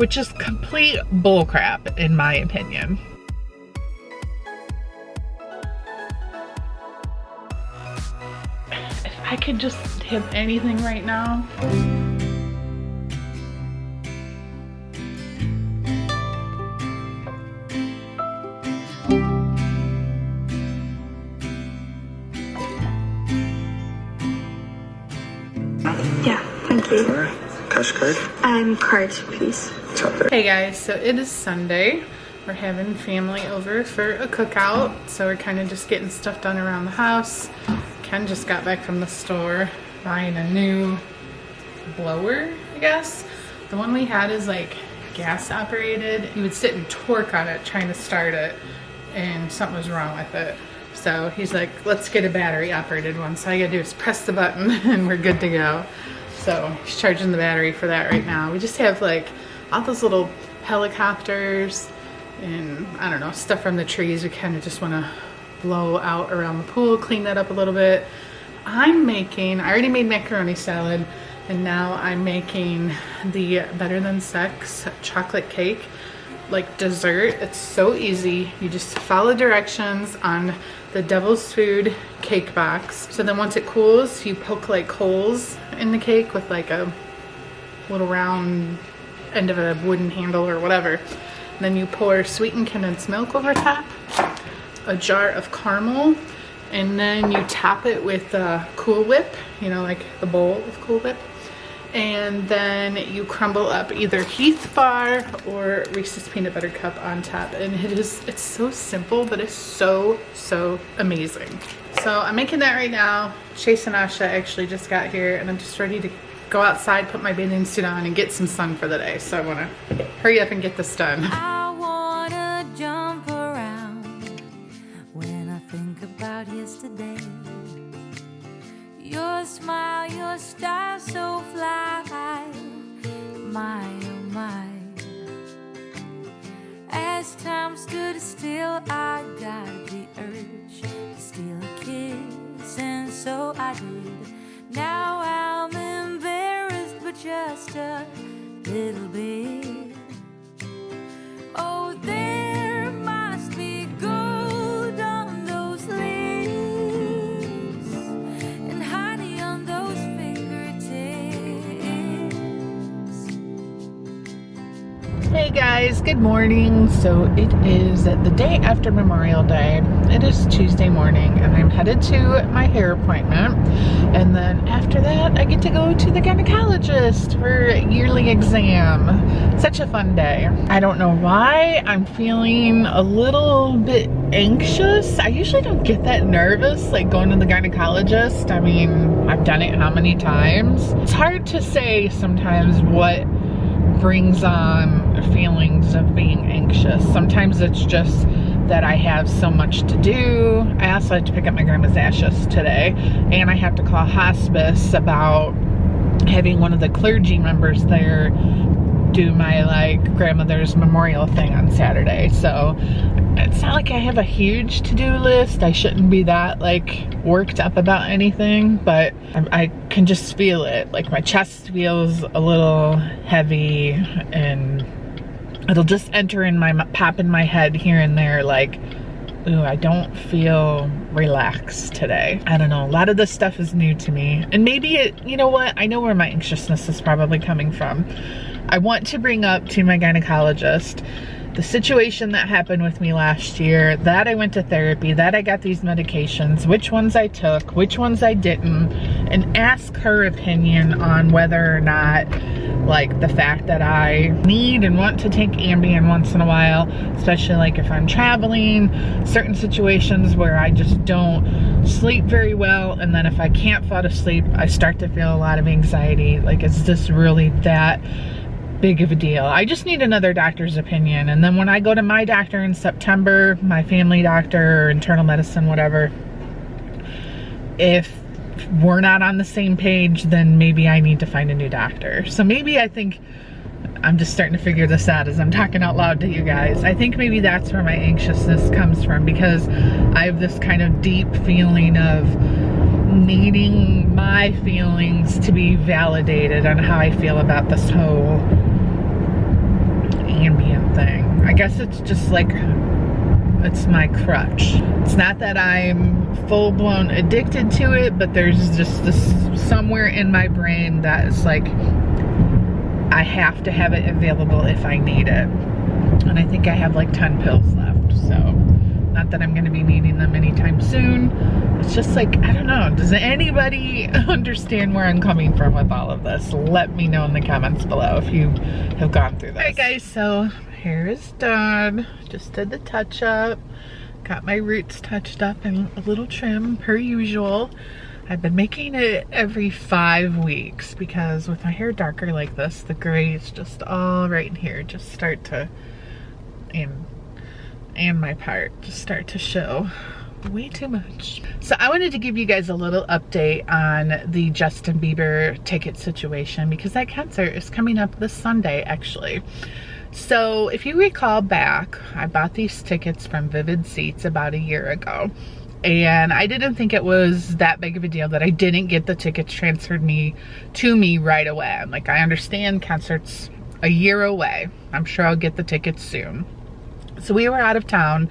which is complete bullcrap in my opinion. If I could just hit anything right now. Yeah, thank you. Sure. Cash card? Card, please. Hey guys, so it is Sunday. We're having family over for a cookout, so we're kind of just getting stuff done around the house. Ken just got back from the store buying a new blower, I guess. The one we had is like gas operated. He would sit and torque on it trying to start it, and something was wrong with it. So he's like, let's get a battery operated one. So all you gotta do is press the button and we're good to go. So he's charging the battery for that right now. We just have like all those little helicopters and I don't know, stuff from the trees. We kind of just want to blow out around the pool, clean that up a little bit. I already made macaroni salad, and now I'm making the Better Than Sex chocolate cake, like dessert. It's so easy. You just follow directions on the Devil's Food cake box. So then once it cools, you poke like holes in the cake with like a little round end of a wooden handle or whatever. And then you pour sweetened condensed milk over top, a jar of caramel, and then you top it with Cool Whip, you know, like the bowl of Cool Whip. And then you crumble up either Heath Bar or Reese's Peanut Butter Cup on top. And it's so simple, but it's so amazing. So I'm making that right now. Chase and Asha actually just got here, and I'm just ready to go outside, put my bathing suit on, and get some sun for the day. So I want to hurry up and get this done. I want to jump around when I think about yesterday. Your smile, your style so fly, my oh my. As time stood still, I got the urge to steal a kiss, and so I did. Now I'm embarrassed, but just a little bit. Oh, there must be gold on those lips and honey on those fingertips. Hey guys, good morning. So it is the day after Memorial Day. It is Tuesday morning, and I'm headed to my hair appointment. And then after that, I get to go to the gynecologist for a yearly exam. Such a fun day. I don't know why I'm feeling a little bit anxious. I usually don't get that nervous, like going to the gynecologist. I mean, I've done it how many times? It's hard to say sometimes what brings on feelings of being anxious. Sometimes it's just that I have so much to do. I also had to pick up my grandma's ashes today, and I have to call hospice about having one of the clergy members there do my like grandmother's memorial thing on Saturday. So it's not like I have a huge to-do list. I shouldn't be that like worked up about anything, but I can just feel it. Like my chest feels a little heavy, and it'll just enter in my pop in my head here and there like, ooh, I don't feel relaxed today. I don't know, a lot of this stuff is new to me, and maybe it, you know what, I know where my anxiousness is probably coming from. I want to bring up to my gynecologist the situation that happened with me last year, that I went to therapy, that I got these medications, which ones I took, which ones I didn't, and ask her opinion on whether or not, like, the fact that I need and want to take Ambien once in a while, especially like if I'm traveling, certain situations where I just don't sleep very well, and then if I can't fall asleep, I start to feel a lot of anxiety. Like, is this really that big of a deal? I just need another doctor's opinion. And then when I go to my doctor in September, my family doctor or internal medicine, whatever, if we're not on the same page, then maybe I need to find a new doctor. So maybe, I think I'm just starting to figure this out as I'm talking out loud to you guys. I think maybe that's where my anxiousness comes from, because I have this kind of deep feeling of needing my feelings to be validated on how I feel about this whole I guess it's just like, it's my crutch. It's not that I'm full-blown addicted to it, but there's just this somewhere in my brain that is like, I have to have it available if I need it. And I think I have like 10 pills left, so not that I'm gonna be needing them anytime soon. It's just like, I don't know, does anybody understand where I'm coming from with all of this? Let me know in the comments below if you have gone through this. Alright guys, so hair is done. Just did the touch up. Got my roots touched up and a little trim per usual. I've been making it every 5 weeks because with my hair darker like this, the grays just all right in here just start to, and my part just start to show way too much. So I wanted to give you guys a little update on the Justin Bieber ticket situation because that concert is coming up this Sunday actually. So if you recall back, I bought these tickets from Vivid Seats about a year ago. And I didn't think it was that big of a deal that I didn't get the tickets transferred to me right away. I'm like, I understand concerts a year away. I'm sure I'll get the tickets soon. So we were out of town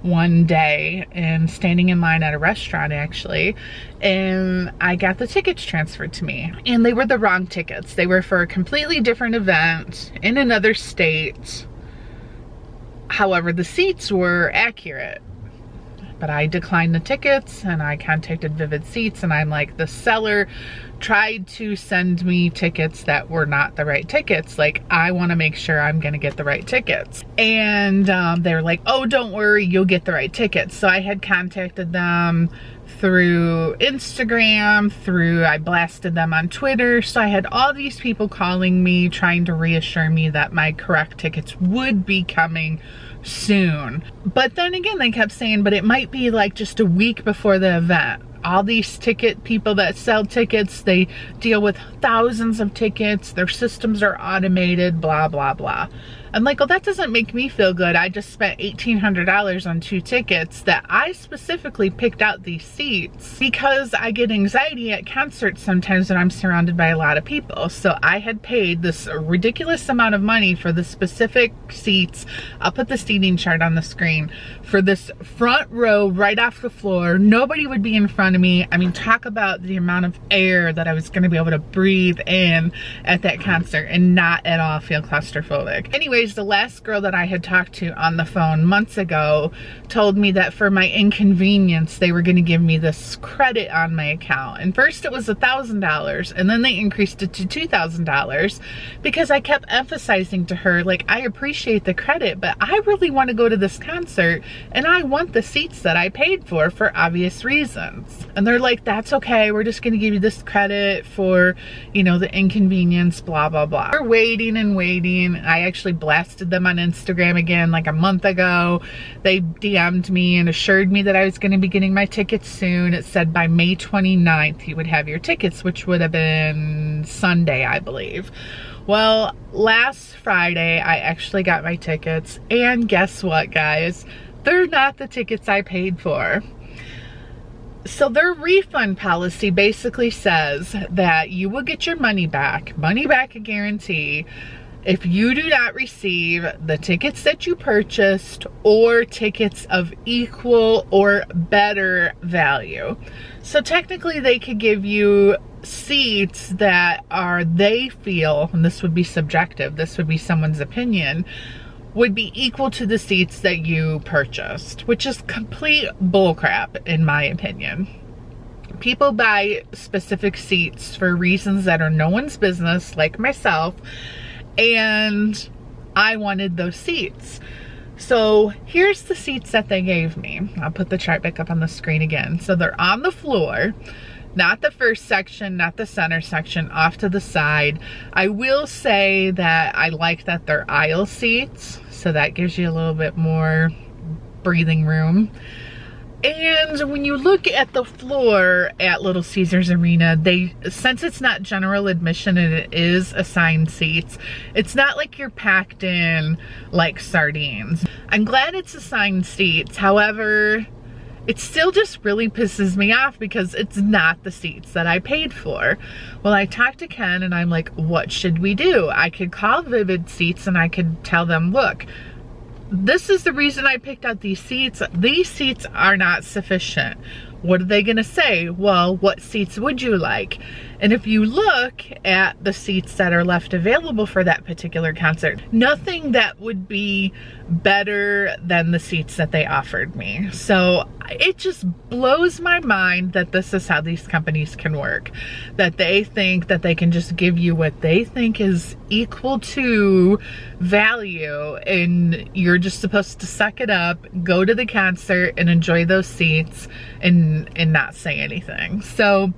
one day and standing in line at a restaurant actually, and I got the tickets transferred to me. And they were the wrong tickets. They were for a completely different event in another state. However, the seats were accurate. But I declined the tickets and I contacted Vivid Seats and I'm like, the seller tried to send me tickets that were not the right tickets. Like, I want to make sure I'm going to get the right tickets. And they were like, oh, don't worry, you'll get the right tickets. So I had contacted them through Instagram, I blasted them on Twitter. So I had all these people calling me, trying to reassure me that my correct tickets would be coming soon. But then again, they kept saying, but it might be like just a week before the event. All these ticket people that sell tickets, they deal with thousands of tickets. Their systems are automated, blah, blah, blah. I'm like, well, that doesn't make me feel good. I just spent $1,800 on 2 tickets that I specifically picked out these seats because I get anxiety at concerts sometimes when I'm surrounded by a lot of people. So I had paid this ridiculous amount of money for the specific seats. I'll put the seating chart on the screen for this front row right off the floor. Nobody would be in front of me. I mean, talk about the amount of air that I was going to be able to breathe in at that concert and not at all feel claustrophobic. Anyways, the last girl that I had talked to on the phone months ago told me that for my inconvenience, they were going to give me this credit on my account. And first it was $1,000 and then they increased it to $2,000 because I kept emphasizing to her, like, I appreciate the credit, but I really want to go to this concert and I want the seats that I paid for obvious reasons. And they're like, that's okay. We're just going to give you this credit for, you know, the inconvenience, blah, blah, blah. We're waiting and waiting. I actually blasted them on Instagram again like a month ago. They DM'd me and assured me that I was going to be getting my tickets soon. It said by May 29th you would have your tickets, which would have been Sunday, I believe. Well, last Friday I actually got my tickets, and guess what, guys? They're not the tickets I paid for. So their refund policy basically says that you will get your money back a guarantee, if you do not receive the tickets that you purchased or tickets of equal or better value. So technically they could give you seats that are, they feel, and this would be subjective, this would be someone's opinion, would be equal to the seats that you purchased, which is complete bullcrap in my opinion. People buy specific seats for reasons that are no one's business, like myself, and I wanted those seats. So here's the seats that they gave me. I'll put the chart back up on the screen again. So they're on the floor, not the first section, not the center section, off to the side. I will say that I like that they're aisle seats, so that gives you a little bit more breathing room. And when you look at the floor at Little Caesars Arena, since it's not general admission and it is assigned seats, it's not like you're packed in like sardines. I'm glad it's assigned seats. However, it still just really pisses me off because it's not the seats that I paid for. Well, I talked to Ken and I'm like, what should we do? I could call Vivid Seats and I could tell them, look, this is the reason I picked out these seats. These seats are not sufficient. What are they gonna say? Well, what seats would you like? And if you look at the seats that are left available for that particular concert, nothing that would be better than the seats that they offered me. So it just blows my mind that this is how these companies can work. That they think that they can just give you what they think is equal to value, and you're just supposed to suck it up, go to the concert and enjoy those seats and not say anything. So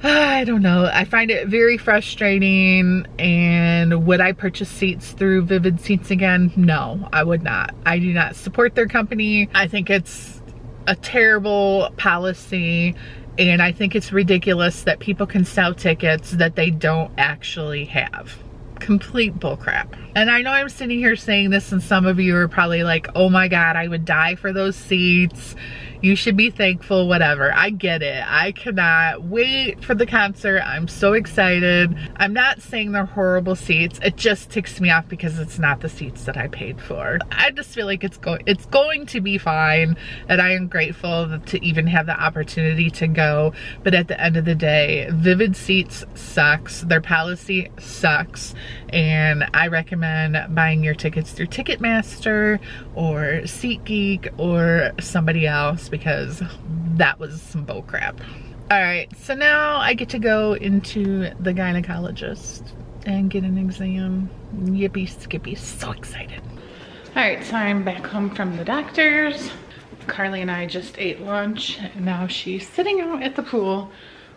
I don't know. I find it very frustrating. And would I purchase seats through Vivid Seats again? No, I would not. I do not support their company. I think it's a terrible policy, and I think it's ridiculous that people can sell tickets that they don't actually have. Complete bullcrap. And I know I'm sitting here saying this, and some of you are probably like, oh my God, I would die for those seats. You should be thankful, whatever. I get it. I cannot wait for the concert. I'm so excited. I'm not saying they're horrible seats. It just ticks me off because it's not the seats that I paid for. I just feel like it's going to be fine, and I am grateful to even have the opportunity to go. But at the end of the day, Vivid Seats sucks. Their policy sucks. And I recommend buying your tickets through Ticketmaster or SeatGeek or somebody else, because that was some bull crap. All right, so now I get to go into the gynecologist and get an exam. Yippee skippy, so excited. All right, so I'm back home from the doctor's. Carly and I just ate lunch, and now she's sitting out at the pool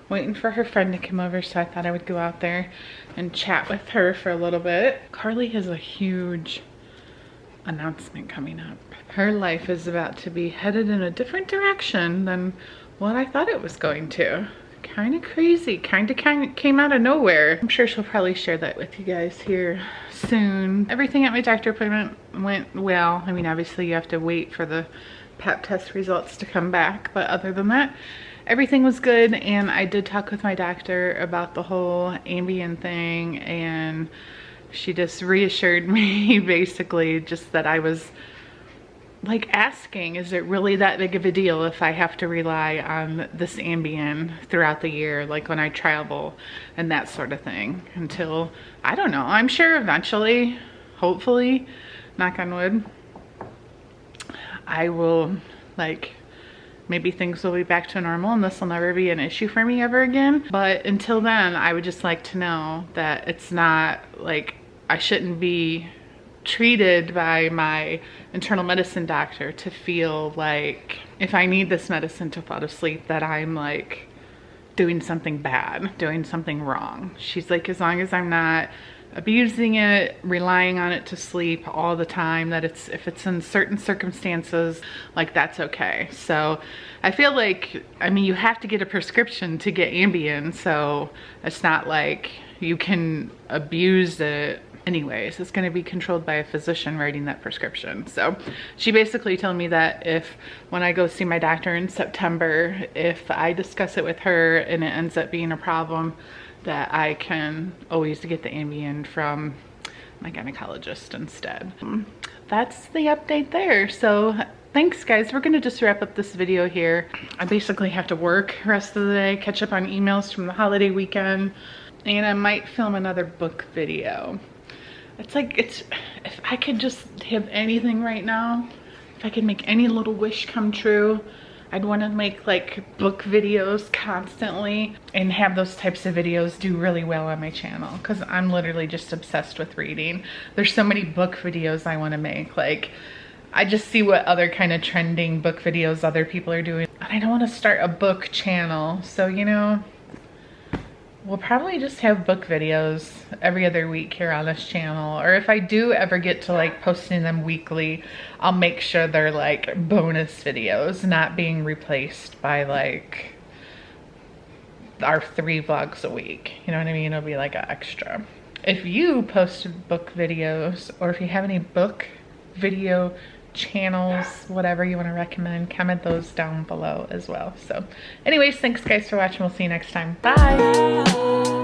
waiting for her friend to come over, so I thought I would go out there and chat with her for a little bit. Carly has a huge announcement coming up. Her life is about to be headed in a different direction than what I thought it was going to. Kind of crazy, kind of came out of nowhere. I'm sure she'll probably share that with you guys here soon. Everything at my doctor appointment went well. I mean, obviously you have to wait for the pap test results to come back, but other than that, everything was good. And I did talk with my doctor about the whole Ambien thing, and she just reassured me basically just that I was like asking, is it really that big of a deal if I have to rely on this Ambien throughout the year, like when I travel and that sort of thing, until, I don't know, I'm sure eventually, hopefully, knock on wood, I will, like, maybe things will be back to normal and this will never be an issue for me ever again. But until then, I would just like to know that it's not like I shouldn't be treated by my internal medicine doctor to feel like if I need this medicine to fall asleep that I'm like doing something bad, doing something wrong. She's like, as long as I'm not abusing it, relying on it to sleep all the time, that it's, if it's in certain circumstances, like that's okay. So I feel like, I mean, you have to get a prescription to get Ambien, so it's not like you can abuse it. Anyways, it's going to be controlled by a physician writing that prescription. So she basically told me that if, when I go see my doctor in September, if I discuss it with her and it ends up being a problem, that I can always get the Ambien from my gynecologist instead. That's the update there. So thanks guys, we're gonna just wrap up this video here. I basically have to work the rest of the day, catch up on emails from the holiday weekend, and I might film another book video. It's like, if I could just have anything right now, if I could make any little wish come true, I'd want to make like book videos constantly and have those types of videos do really well on my channel, because I'm literally just obsessed with reading. There's so many book videos I want to make. Like, I just see what other kind of trending book videos other people are doing. And I don't want to start a book channel. So, you know, we'll probably just have book videos every other week here on this channel. Or if I do ever get to like posting them weekly, I'll make sure they're like bonus videos, not being replaced by like our 3 vlogs a week. You know what I mean? It'll be like an extra. If you post book videos, or if you have any book video channels, whatever you want to recommend, comment those down below as well. So anyways, thanks guys for watching. We'll see you next time. Bye.